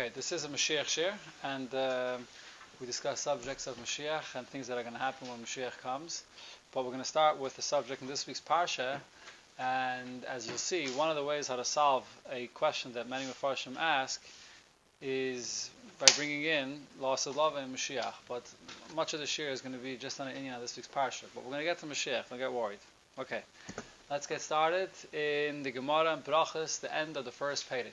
Okay, this is a Moshiach shir, and we discuss subjects of Moshiach and things that are going to happen when Moshiach comes. But we're going to start with the subject in this week's parsha, and as you'll see, one of the ways how to solve a question that many Mefarshim ask is by bringing in loss of love and Moshiach. But much of the shir is going to be just on an inyan of this week's parsha. But we're going to get to Moshiach. Don't get worried. Okay, let's get started in the Gemara and Brachas, the end of the first Perek.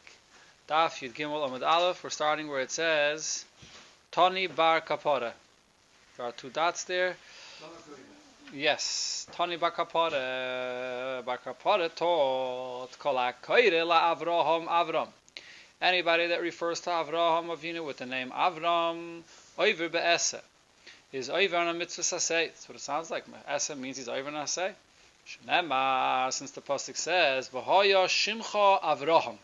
Daf Yud Gimel Amud Aleph. We're starting where it says Tani Bar Kapora. There are two dots there. Yes, Tani Bar Kapora. Bar Kapora taught Kol HaKoyre La Avraham Avram. Anybody that refers to Avraham Avinu with the name Avram, Oiver Be'ese, is Oiver on a mitzvah saseh. That's what it sounds like. Ese means he's Oiver on a saseh. Shnemar, since the pasuk says V'hoya Shimcha Avraham,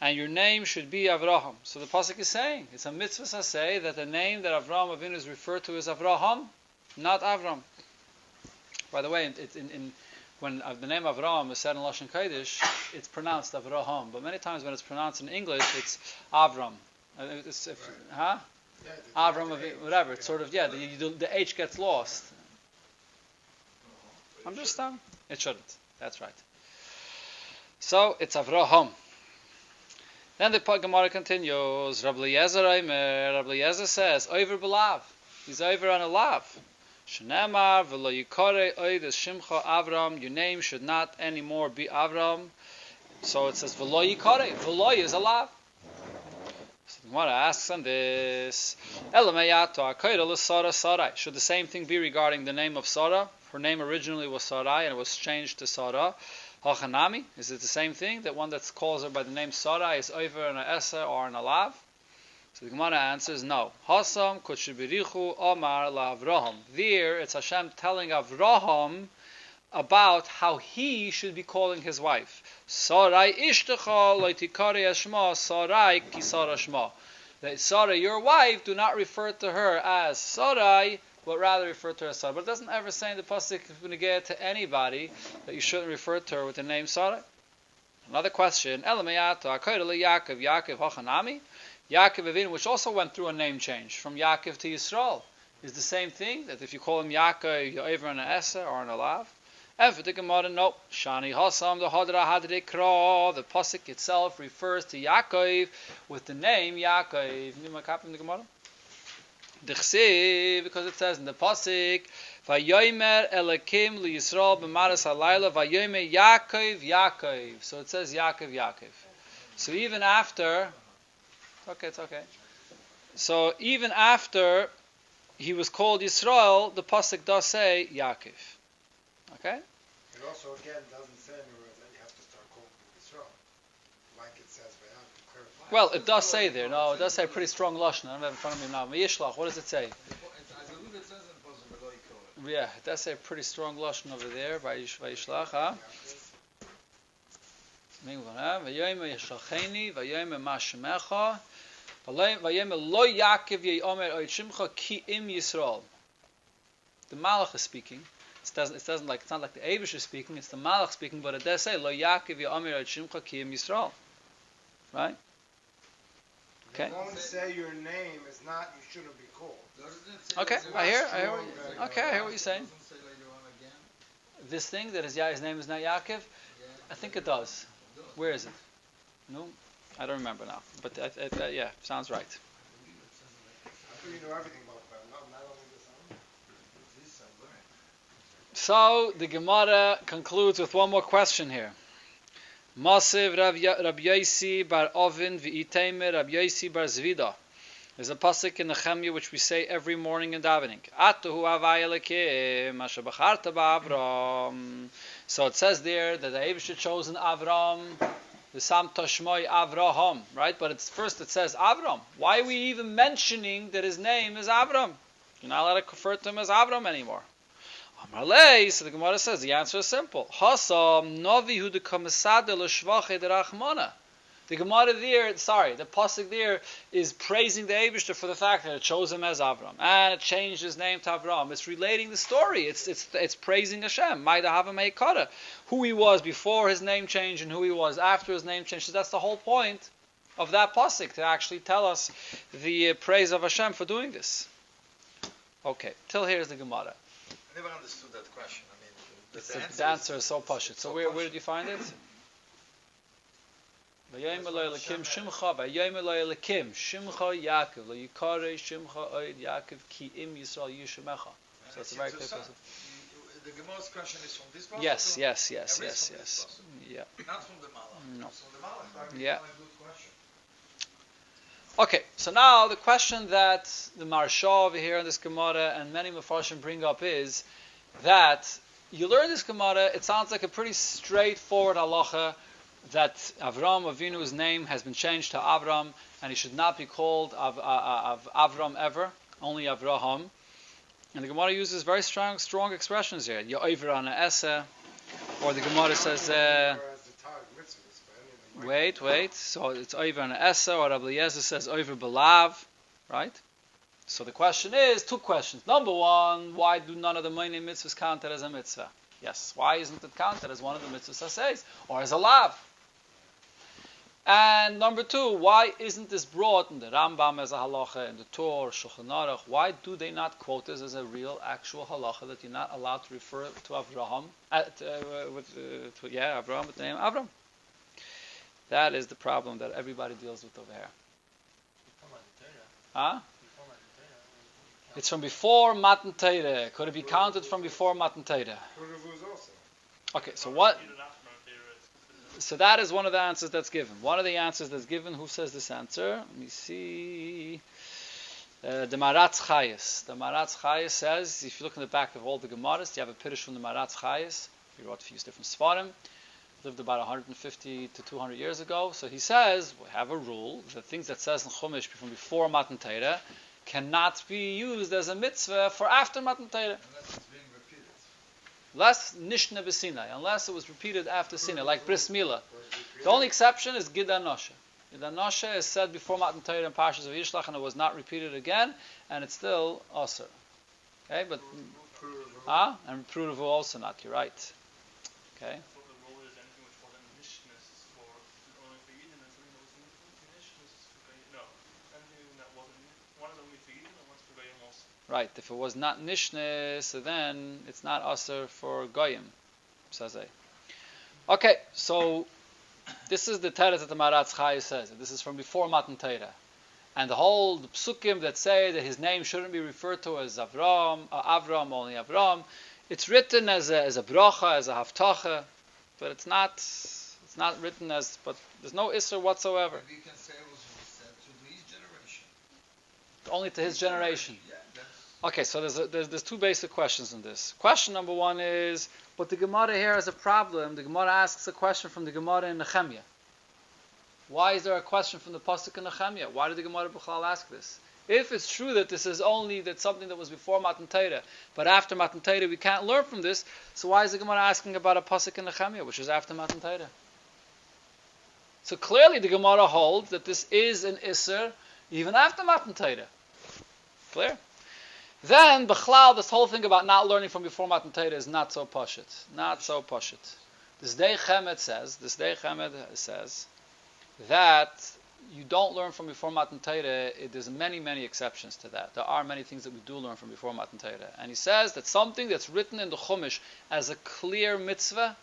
and your name should be Avraham. So the pasuk is saying it's a mitzvah saseh that the name that Avraham Avinu is referred to is Avraham, not Avram. By the way, when the name Avraham is said in Lashon Kodesh, it's pronounced Avraham. But many times when it's pronounced in English, it's Avram. Avram, whatever. It's sort of, the H gets lost. Understand? It shouldn't. That's right. So, it's Avraham. Then the Gemara continues. Rabbi Eliezer says, Oiver b'lav. He's over on a lav. Shnemar v'lo yikore oid es shimcha Avram. Your name should not anymore be Avram. So it says v'lo yikore. V'lo is a lav. So the Gemara asks on this. Elameyato akoyre l'Sara Sarai. Should the same thing be regarding the name of Sarah? Her name originally was Sarai and it was changed to Sarah. Hachanami, is it the same thing? That one that calls her by the name Sarai is over an Esa or an Alav? So the Gemara answers no. Hasam kutshibirichu Omar la Avraham. There it's Hashem telling Avraham about how he should be calling his wife. Sarai ishtecha loitikari eshma Sarai ki Sarah shma. That Sarai, your wife, do not refer to her as Sarai, but rather refer to her as Sarah. But it doesn't ever say in the pasuk when you get to anybody that you shouldn't refer to her with the name Sarah. Another question: Elameyato akoyre Yaakov Yaakov hachanami. Yaakov Avinu, which also went through a name change from Yaakov to Yisrael, is the same thing. That if you call him Yaakov, you're over an Esa or an Alav. And for the Gemara, no. Shani Hasam the Hadra Hadrikra. The pasuk itself refers to Yaakov with the name Yaakov. You my copy in the Gemara? Because it says in the pasuk, Vayomer Elokim LiYisrael b'maras halayla Vayomer Yaakov Yaakov. So it says Yaakov Yaakov. So even after, it's okay. So even after he was called Yisrael, the pasuk does say Yaakov. Okay. It also again doesn't say anywhere that you have to start calling him Yisrael, like it says. Well, it does say there. No, it does say pretty strong lashon. I don't have it in front of me now. Vayishlach. What does it say? I believe it says in the Yeah, it does say pretty strong lashon over there. Vayishlach. Huh? Vayomer yishlacheni. Vayomer mashemecha. Vayomer lo Yaakov yeomer oid shimcha ki im Yisrael. The Malach is speaking. It doesn't like, it's not like the Eibush is speaking. It's the Malach speaking, but it does say lo Yaakov yeomer oid shimcha ki im Yisrael. Right? Okay. It won't say your name is not, you shouldn't be called. Okay, I hear what you're saying. This thing that his name is not Yaakov, I think it does. Where is it? No, I don't remember now. But yeah, sounds right. You know everything about that. Not only this. So the Gemara concludes with one more question here. Masiv Rabbi Yosi bar Ovin v'iteimer Rabbi Yosi bar Zvida. There's a pasuk in Nehemiah which we say every morning in davening. Atuhu avay Elokim asher bacharta ba'Avram. So it says there that the Eibush had chosen Avram, the Sam Tashmoi Avraham, right? But first it says Avram. Why are we even mentioning that his name is Avram? You're not allowed to refer to him as Avram anymore. So the Gemara says the answer is simple. Hasam novi hu de kamasade l'shvache de rachmana. The Gemara there, the pasuk there is praising the Eibishter for the fact that it chose him as Avram and it changed his name to Avram. It's relating the story. It's praising Hashem. Who he was before his name change and who he was after his name change. So that's the whole point of that pasuk to actually tell us the praise of Hashem for doing this. Okay, till here is the Gemara. I never understood that question. I mean, The answer is so pashut. So where did you find it? Vayayim Eloi Elokim Shimcha, Vayayim Eloi Elokim Shimcha Yaakov, Lo Yikare Shimcha Oid Yaakov Ki Im Yisrael Yishemecha. So it's a very clear passage. The Gemara's question is from this passage? Yes. Yeah. Not from the Malach. No. From the Malach. Yeah. Good question. Okay, so now the question that the Maharsha over here in this Gemara and many Mefarshim bring up is that you learn this Gemara, it sounds like a pretty straightforward halacha that Avram Avinu's name has been changed to Avram and he should not be called Avram ever, only Avraham. And the Gemara uses very strong expressions here. Yo'ivra na'esa, or the Gemara says, wait. So it's over na'esa, or Rabbi Eliezer says over belav, right? So the question is, two questions. Number one, why do none of the minor mitzvahs counted as a mitzvah? Yes, why isn't it counted as one of the mitzvahs says, or as a lav? And number two, why isn't this brought in the Rambam as a halacha, in the Torah, Shulchan Aruch? Why do they not quote this as a real, actual halacha that you're not allowed to refer to Avraham, Avraham with the name Avram? That is the problem that everybody deals with over here. Huh? It's from before Matan Torah. Could it be counted from before Matan Torah? Okay, so what? So that is one of the answers that's given. One of the answers that's given, who says this answer? Let me see. The Maratz Chayes. The Maratz Chayes says, if you look in the back of all the Gemaras, you have a Pirush from the Maratz Chayes. He wrote a few different Svarim. Lived about 150 to 200 years ago. So he says, we have a rule, that things that says in Chumash from before Matan Torah cannot be used as a mitzvah for after Matan Torah. Less Nishna B'Sinai, unless it was repeated after Sinai, like Bris Milah. The only exception is Gid HaNosha. Gid HaNosha is said before Matan Torah in Parshas of Yishlach, and it was not repeated again, and it's still Oster. Okay, but and Pruruvu also not. You're right. Okay. Right, if it was not Nishne, so then it's not Aser for Goyim, says I. Okay, so this is the Teretz that the Maratz Chai says. This is from before Matan Torah. And the psukim that say that his name shouldn't be referred to as Avram, only Avram, it's written as a bracha, as a haftacha, but it's not written as, but there's no Isser whatsoever. Maybe you can say it was said to his generation. Only to his generation. Yeah. Okay, so there's two basic questions in this. Question number one is, but the Gemara here has a problem. The Gemara asks a question from the Gemara in Nehemiah. Why is there a question from the pasuk in Nehemiah? Why did the Gemara B'chlal ask this? If it's true that this is only that something that was before Matan Torah, but after Matan Torah we can't learn from this, so why is the Gemara asking about a pasuk in Nehemiah, which is after Matan Torah? So clearly the Gemara holds that this is an Isser even after Matan Torah. Clear? Then, B'chlal, this whole thing about not learning from before Matan Torah is not so pashut. Not so pashut. This Dei Chemed says that you don't learn from before Matan Torah. There's many exceptions to that. There are many things that we do learn from before Matan Torah. And he says that something that's written in the Chumash as a clear mitzvah,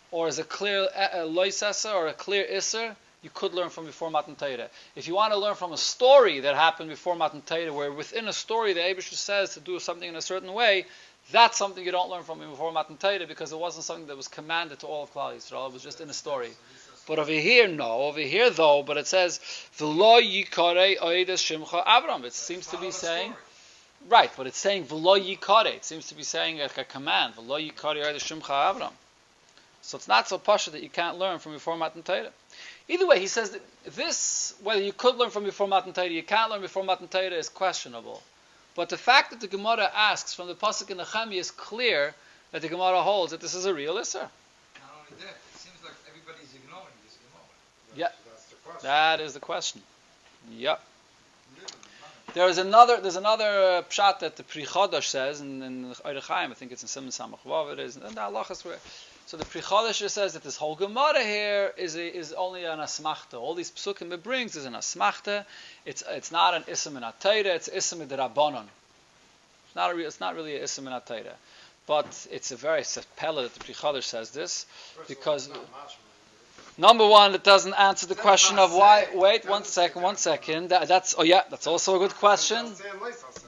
or as a clear loisasa, or a clear isser, you could learn from before Matan Torah. If you want to learn from a story that happened before Matan Torah, where within a story the Eibusher says to do something in a certain way, that's something you don't learn from before Matan Torah, because it wasn't something that was commanded to all of Klal Yisrael. It was just in a story. But over here, though, but it says, V'lo yikare oides shimcha Avram. It seems to be saying, right, but it's saying V'lo yikare. It seems to be saying like a command, V'lo yikare oides shimcha Avram. So it's not so pasha that you can't learn from before Matan Torah. Either way, he says that this, whether you could learn from before Matan Torah, you can't learn before Matan Torah, is questionable. But the fact that the Gemara asks from the pasuk in Nehemiah is clear that the Gemara holds that this is a real Isser. Not only that, it seems like everybody's ignoring this Gemara. Yeah, That's the question. that is the question. Yep. There's another pshat that the Pri Chodosh says in Orechaim. I think it's in Simon Samach Vav. It is, and the halachas where So the Pri Chadasher says that this whole Gemara here is only an asmachta. All these psukim it brings is an asmachta. It's not an ism in Atayra, it's ism in the Rabbanon. It's not really an ism in Atayra. But it's a pella that the Pri Chadasher says this, because number one, it doesn't answer the question of why. Wait, one second. That's also a good question.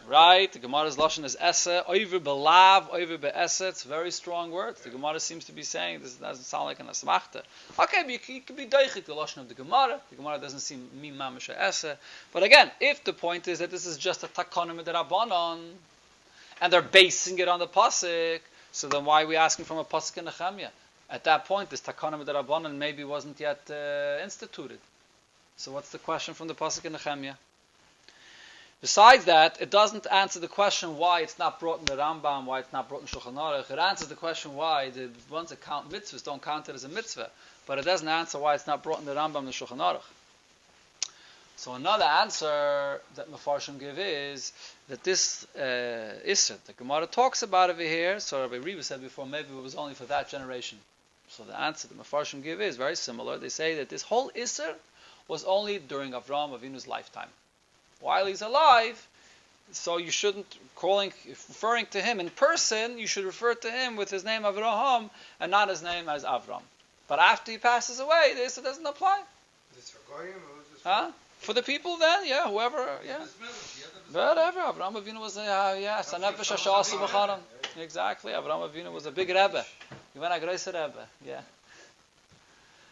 Right, the Gemara's lashon is essa, over belav, over be'essa. It's very strong words. The Gemara seems to be saying this doesn't sound like an asmachta. Okay, but you could be deichik the lashon of the Gemara. The Gemara doesn't seem mi mamish essa. But again, if the point is that this is just a takonim d'Rabbanon, and they're basing it on the pasuk, so then why are we asking from a pasuk in Nehemiah? At that point, this takonim d'Rabbanon maybe wasn't yet instituted. So what's the question from the pasuk in Nehemiah? Besides that, it doesn't answer the question why it's not brought in the Rambam, why it's not brought in Shulchan Aruch. It answers the question why the ones that count mitzvahs don't count it as a mitzvah. But it doesn't answer why it's not brought in the Rambam and the Shulchan Aruch. So another answer that Mefarshim give is that this Isser, the Gemara talks about over here, so Rabbi Reba said before, maybe it was only for that generation. So the answer that Mefarshim give is very similar. They say that this whole Isser was only during Avraham Avinu's lifetime. While he's alive, so you shouldn't referring to him in person, you should refer to him with his name Avraham and not his name as Avram. But after he passes away, this doesn't apply. Is this for Goyim or is this for... For the people then, yeah, whoever, yeah. Whatever, Avraham Avinu was Sanefesh Hashasi B'charam. Exactly, Avraham Avinu was a big Rebbe. He went a great Rebbe, yeah.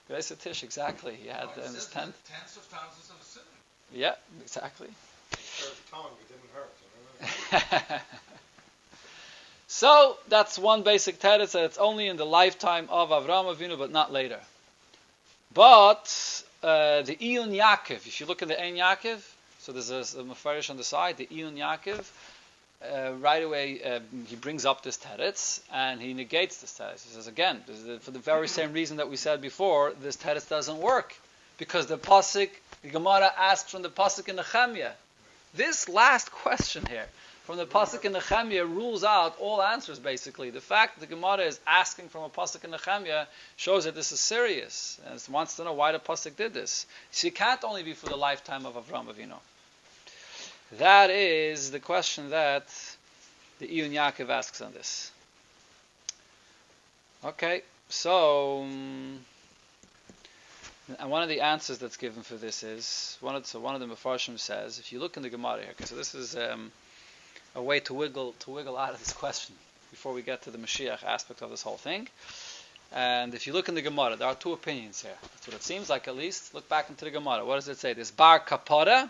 Great Tish, exactly. He had his tent. Tens of thousands of sinners. Yeah, exactly. So that's one basic teretz, that it's only in the lifetime of Avraham Avinu, but not later. But the Iyun Yaakov, if you look at the Ein Yaakov, so there's a mafarish on the side, the Iyun Yaakov, right away he brings up this teretz and he negates this teretz. He says again, for the very same reason that we said before, this teretz doesn't work. Because the pasuk, the Gemara asks from the pasuk in Nehemiah. This last question here, from the pasuk in Nehemiah, rules out all answers basically. The fact that the Gemara is asking from a pasuk in Nehemiah shows that this is serious. And it wants to know why the pasuk did this. So it can't only be for the lifetime of Avram Avinu. That is the question that the Iyun Yaakov asks on this. Okay, so... And one of the answers that's given for this is, one of the Mefarshim says, if you look in the Gemara here, okay, so this is a way to wiggle out of this question before we get to the Moshiach aspect of this whole thing. And if you look in the Gemara, there are two opinions here. That's what it seems like, at least. Look back into the Gemara. What does it say? There's Bar Kapara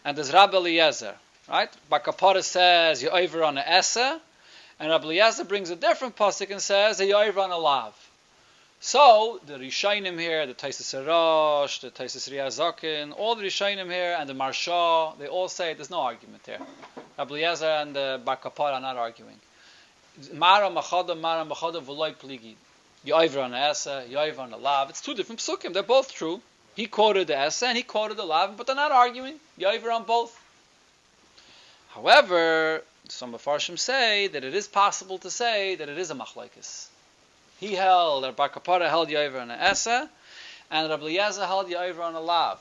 and there's Rabbi Eliezer. Right? Bar Kapara says, you're over on a Esa, and Rabbi Eliezer brings a different pasuk and says, you're over on a Lav. So, the Rishayim here, the Taisus Rosh, the Taisus Riyazakin, all the Rishayim here, and the Marsha, they all say there's no argument here. Rabbi Eliezer and the Bar Kapara are not arguing. Mara Machada, V'loi Pligi. Yoiver on the Esa, Yoiver on the Lav. It's two different psukim, they're both true. He quoted the Esa and he quoted the Lav, but they're not arguing. Yoiver on both. However, some Mefarshim say that it is possible to say that it is a machlokes. He held, Bar Kapara held Yoiver on the Esa, and Rabbi Eliezer held Yoiver on the Lav.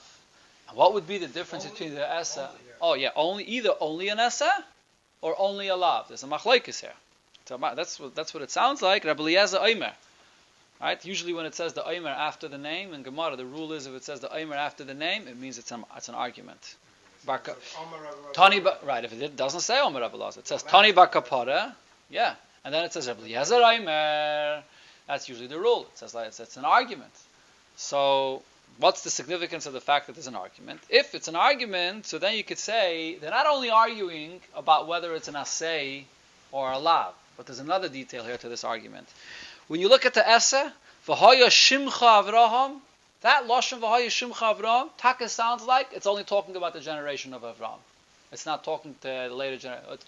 And what would be the difference between the Esa? Either only an Esa or only a Lav. There's a machlokes here. So that's what it sounds like. Rabbi Eliezer Omer. Right? Usually when it says the Omer after the name in Gemara, the rule is if it says the Omer after the name, it means it's an argument. Right? If it doesn't say Omer Rabbi Eliezer, it says Tani Bar Kapara, yeah, and then it says Rabbi Eliezer Omer. That's usually the rule. It says it's an argument. So what's the significance of the fact that there's an argument? If it's an argument, so then you could say they're not only arguing about whether it's an asay or a lav, but there's another detail here to this argument. When you look at the Esa, V'haya Shimcha Avraham, that Lashon V'haya Shimcha Avraham, Taka sounds like it's only talking about the generation of Avram. It's not talking to the later generation. It's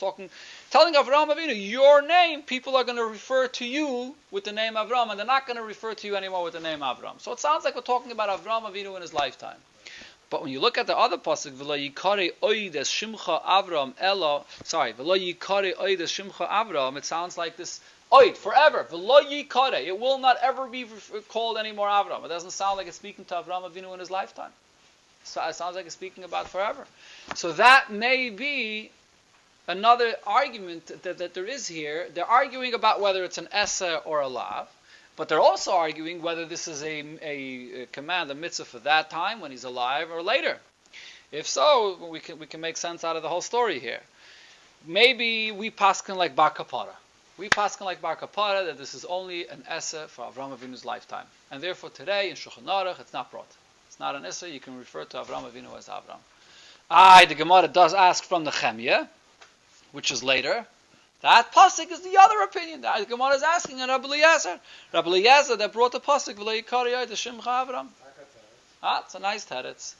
telling Avraham Avinu, your name, people are going to refer to you with the name Avram, and they're not going to refer to you anymore with the name Avram. So it sounds like we're talking about Avraham Avinu in his lifetime. But when you look at the other pasuk, v'lo yikare oides shimcha Avram elo, v'lo yikare oides shimcha Avram, it sounds like this oid forever. V'lo yikare, it will not ever be called anymore Avram. It doesn't sound like it's speaking to Avram Avinu in his lifetime. So it sounds like it's speaking about forever. So that may be another argument that there is here. They're arguing about whether it's an essa or a lav. But they're also arguing whether this is a command, a mitzvah for that time when he's alive or later. If so, we can make sense out of the whole story here. Maybe we paskin like Bar Kapara. We paskin like Bar Kapara that this is only an essa for Avram Avinu's lifetime. And therefore today in Shulchan Aruch it's not brought. It's not an essa, you can refer to Avram Avinu as Avram. The Gemara does ask from the Chemya, which is later. That pasuk is the other opinion. The Gemara is asking on Rabbi Eliezer. Rabbi Eliezer that brought the pasuk v'lo yikarei the Shimcha Avram. It's a nice teretz.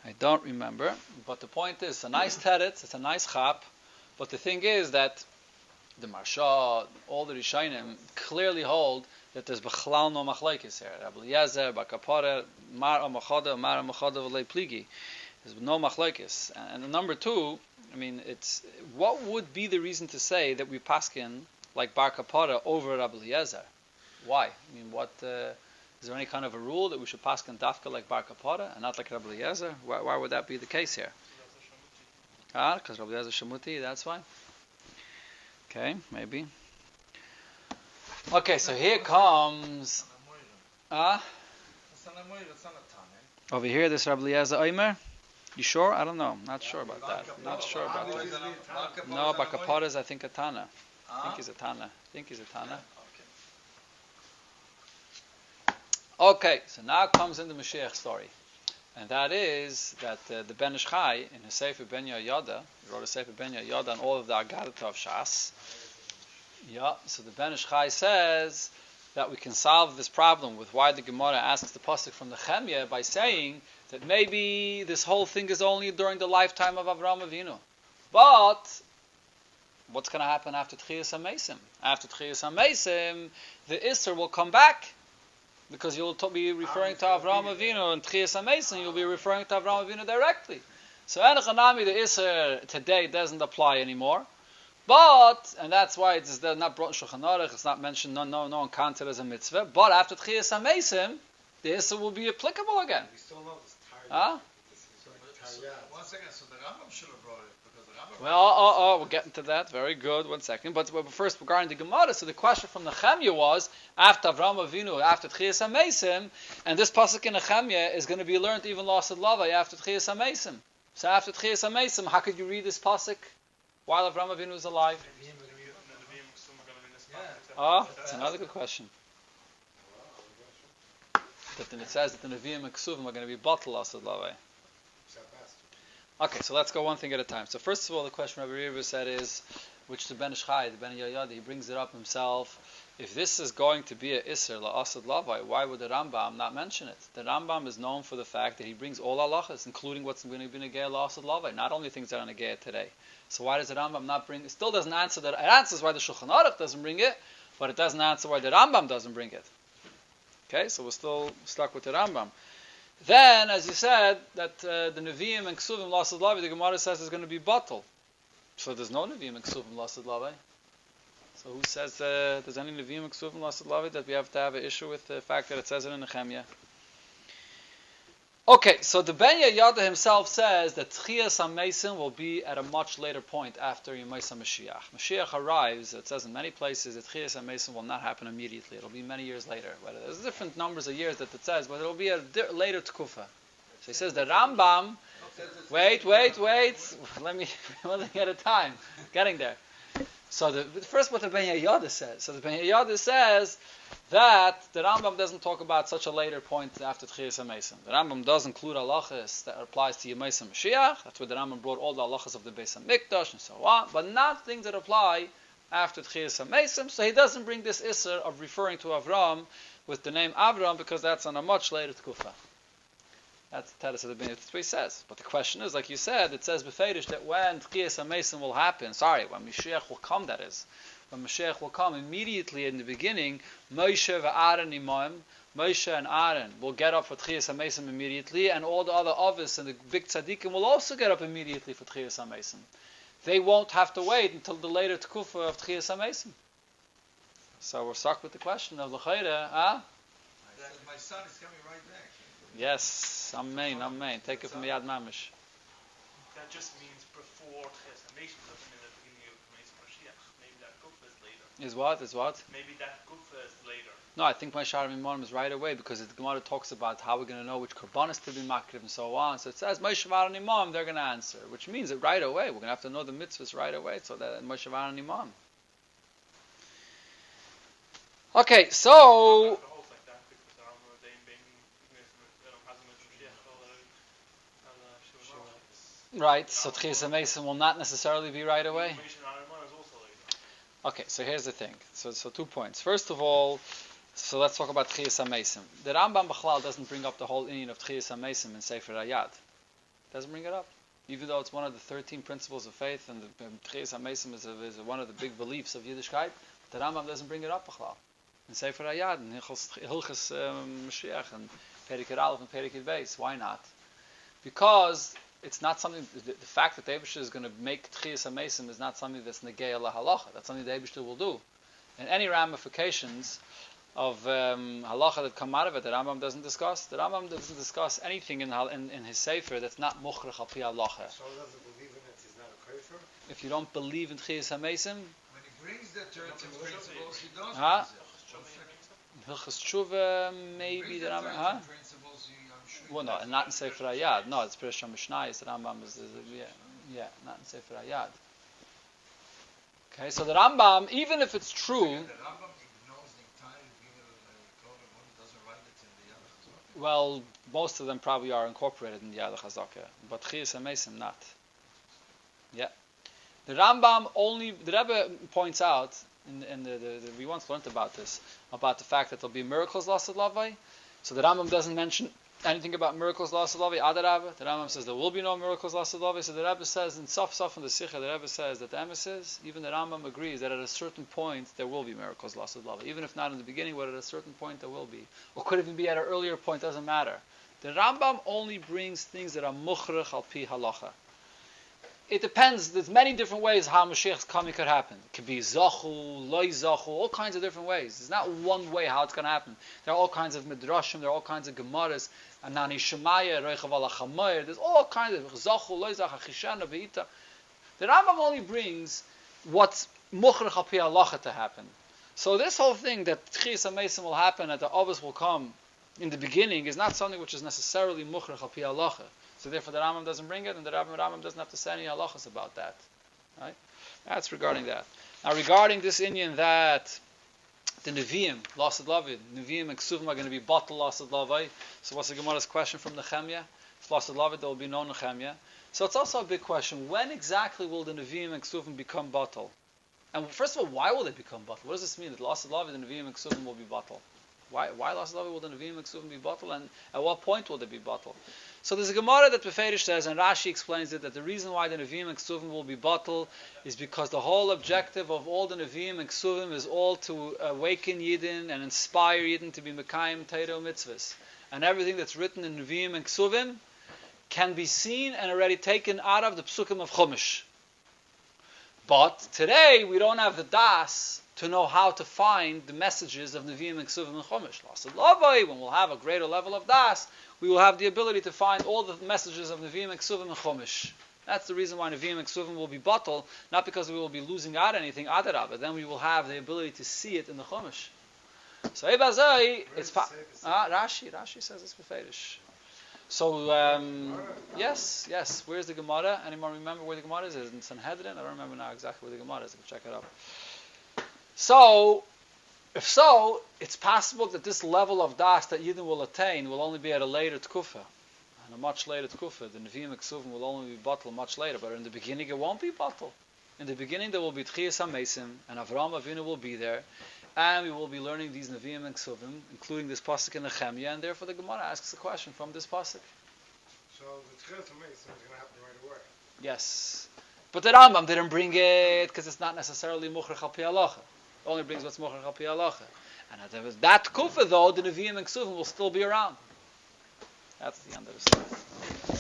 I don't remember. But the point is, it's a nice teretz. It's a nice chap. But the thing is that the Marsha, all the Rishonim clearly hold that there's b'chlal no machlekes here. Rabbi Eliezer, Bakapara, Mar Amachada v'lei pligi. There's no machlekes. And number two, I mean, it's what would be the reason to say that we paskin like Bar Kapara over Rabbi Eliezer? Why? I mean, what is there any kind of a rule that we should paskin dafka like Bar Kapara and not like Rabbi Eliezer? Why would that be the case here? Because Rabbi Eliezer Shemuti, that's why. Okay, maybe. Okay, so here comes. Over here, this Rabbi Eliezer Omer. You sure? I don't know. Not sure about that. Not sure about that. No, Bakapara is I think a Tana. I think he's a Tana. Okay, so now comes in the Moshiach story. And that is that the Ben Ish Chai, in his Sefer Ben Yoda, he wrote a Sefer Ben Yoda on all of the Agadata of Shas. Yeah, so the Ben Ish Chai says that we can solve this problem with why the Gemara asks the pasuk from the Chemya by saying that maybe this whole thing is only during the lifetime of Avram Avinu. But what's going to happen after Tchiyas HaMeisim? After Tchiyas HaMeisim, the Isser will come back. Because you'll be referring to Avram Avinu and Tchiyas HaMeisim, you'll be referring to Avram Avinu directly. So Enochanami, the Isser today doesn't apply anymore. But, and that's why it's not brought in Shulchan Aruch, it's not mentioned, no one counted as a mitzvah. But after Tchiyas HaMeisim, the Isser will be applicable again. We still know this Huh? One second, so the Rambam should have brought it. Well, we'll get into that. Very good. 1 second. But first, regarding the Gemara, so the question from the Chemya was, after Avram Avinu, after Tchiyas HaMeisim, and this pasuk in the Chemya is going to be learned even Lasad Lavai after Tchiyas HaMeisim. So after Tchiyas HaMeisim, how could you read this pasuk while Avram Avinu is alive? That's another good question. That then it says that the Nevi'im and Ksuvim are going to be bottled Lasad Lavai. Okay, so let's go one thing at a time. So first of all, the question Rabbi Riva said is, which the Ben Ish Chai, the Ben Yoda, he brings it up himself. If this is going to be a Isser, La'asad Lavai, why would the Rambam not mention it? The Rambam is known for the fact that he brings all halachas, including what's going to be Negea La'asad Lavai, not only things that are Negea today. So why does the Rambam not bring it? Still doesn't answer that. It answers why the Shulchan Aruch doesn't bring it, but it doesn't answer why the Rambam doesn't bring it. Okay, so we're still stuck with the Rambam. Then, as you said, that the Nevi'im and Ksuvim Lasad Lavai, the Gemara says is going to be bottled. So there's no Nevi'im and Ksuvim Lasad Lavai. So who says there's any Nevi'im and Ksuvim Lasad Lavai that we have to have an issue with the fact that it says it in the Chemya? Okay, so the Ben Yoda himself says that Tchiyas HaMeisim will be at a much later point after Yemais HaMashiach. Mashiach arrives, it says in many places that Tchiyas HaMeisim will not happen immediately. It'll be many years later. There's different numbers of years that it says, but it'll be a later Tkufa. So he says the Rambam, wait. Let me, one thing at a time. Getting there. So first what the Ben Yoda says. So the Ben Yoda says that the Rambam doesn't talk about such a later point after Tchiyas HaMeisim. The Rambam does include halachas that applies to Yemais HaMashiach. That's where the Rambam brought all the halachas of the Beis HaMikdash and so on, but not things that apply after Tchiyas HaMeisim. So he doesn't bring this Isser of referring to Avram with the name Avram because that's on a much later Tkufa. That's the Teres of the Ben. That's what he says. But the question is, like you said, it says befedish that when Tchiyas HaMeisim will happen, when Moshiach will come, that is, when Moshiach will come, immediately in the beginning, Moshe and Aaron will get up for Tchiyas HaMesim immediately, and all the other Avos and the big tzaddikim will also get up immediately for Tchiyas HaMesim. They won't have to wait until the later Tkufa of Tchiyas HaMesim. So we're stuck with the question of L'chayre, My son is coming right back. Yes, Amen. Take it from Yad Mamish. That just means before Tchias HaMesim, doesn't mean at the beginning of Moshiach. Maybe that Gufa is later. Is what? Maybe that Gufa is later. No, I think my Sharim Imam is right away, because the Gemara talks about how we're going to know which Karbanis to be makriv and so on. So it says Moshe and Imam, they're going to answer, which means that right away we're going to have to know the mitzvahs right away. So that Moshe and Imam. Okay, so. Right, so Tchias HaMesim will not necessarily be right away. Okay, so here's the thing. So 2 points. First of all, so let's talk about Tchias HaMesim. The Rambam B'chlal doesn't bring up the whole inyan of Tchias HaMesim in Sefer Hayad. Doesn't bring it up. Even though it's one of the 13 principles of faith, and the Tchias HaMesim is one of the big beliefs of Yiddishkeit, the Rambam doesn't bring it up B'chlal. In Sefer Hayad, in Hilchas Moshiach, and Perikid Aleph and Perikid Beis. Why not? Because it's not something. The fact that the Eibishter is going to make Tchias HaMesim is not something that's negei la halacha. That's something the Eibishter will do. And any ramifications of halacha that come out of it, the Rambam doesn't discuss. The Rambam doesn't discuss anything in his sefer that's not muchrach al pi halacha. So doesn't believe in it, he's not a kafir? If you don't believe in Tchias HaMesim, When he brings the 13 principles, he does Huh? bring Hilchas Tshuva, them. maybe the the Rambam. 13 principles, I'm sure Well, no, and not in Sefer Hayad. No, it's Pirish HaMishnayos. The Rambam is not in Sefer Hayad. Okay, so the Rambam, even if it's true, The Rambam ignores the entire code of one, doesn't write it in the other. well, most of them probably are incorporated in the Yad HaChazaka, but Tchias HaMesim not. Yeah. The Rambam only, the Rebbe points out, we once learned about this, about the fact that there'll be miracles lasted lavai. So the Rambam doesn't mention anything about miracles lasted lavai. Adarabah, the Rambam says there will be no miracles lasted lavai. So the Rebbe says in Saf in the Sikha, the Rebbe says that the emissaries, even the Rambam agrees that at a certain point there will be miracles lasted lavai. Even if not in the beginning, but at a certain point there will be, or could even be at an earlier point. Doesn't matter. The Rambam only brings things that are mukhrach al pi halacha. It depends. There's many different ways how Moshiach's coming could happen. It could be zachu, loy zachu, all kinds of different ways. There's not one way how it's going to happen. There are all kinds of midrashim. There are all kinds of gemaras. Anani shemaya, reichav ala chamayr. There's all kinds of zachu, loy zachu, chishana, beita. The Rambam only brings what's mukhrach al pi halacha to happen. So this whole thing that Tchias HaMesim will happen, that the Avos will come in the beginning, is not something which is necessarily mukhrach al pi halacha. So therefore the Rambam doesn't bring it, and the Rambam doesn't have to say any halachas about that. Right? That's regarding that. Now regarding this inyan that the Nevi'im, Lasad Lavid, Nevi'im and Ksuvim are going to be bottled Lasad Lavai. So what's the Gemara's question from Nehemiah? If Lasad Lavid, there will be no Nehemiah. So it's also a big question. When exactly will the Nevi'im and Ksuvim become bottled? And first of all, why will they become bottled? What does this mean that Lasad Lavid and Nevi'im and Ksuvim will be bottled? Why Lasad Lavid will the Nevi'im and Ksuvim be bottled? And at what point will they be bottled? So there's a Gemara that Beferish says, and Rashi explains it, that the reason why the Nevi'im and Ksuvim will be bottled is because the whole objective of all the Nevi'im and Ksuvim is all to awaken Yidden and inspire Yidden to be Mekayim Teiro Mitzvahs. And everything that's written in Nevi'im and Ksuvim can be seen and already taken out of the Psukim of Chumash. But today we don't have the Das to know how to find the messages of Nevi'im and Ksuvim and Chumash. When we'll have a greater level of Das, we will have the ability to find all the messages of Nevi'im and Ksuvim and Chumash. That's the reason why Nevi'im and Ksuvim will be bottled, not because we will be losing out anything, but then we will have the ability to see it in the Chumash. So Ebazai, it's Rashi says it's Beferish. So yes. Where's the Gemara? Anyone remember where the Gemara is? Is it in Sanhedrin? I don't remember now exactly where the Gemara is. I can check it out. So, if so, it's possible that this level of das that Yidden will attain will only be at a later tkufa, and a much later tkufa. The Nevi'im and Ksuvim will only be bottled much later, but in the beginning it won't be bottled. In the beginning there will be Tchias HaMesim, and Avraham Avinu will be there, and we will be learning these Nevi'im and Ksuvim, including this pasuk in Nehemiah, and therefore the Gemara asks a question from this pasuk. So the Tchias HaMesim is going to happen right away. Yes. But the Rambam didn't bring it because it's not necessarily Mukhrach al Pi Halacha. Only brings what's Mukhrach al Pi Halacha. And that Kufa though, the Nevi'im and Ksuvim will still be around. That's the end of the story.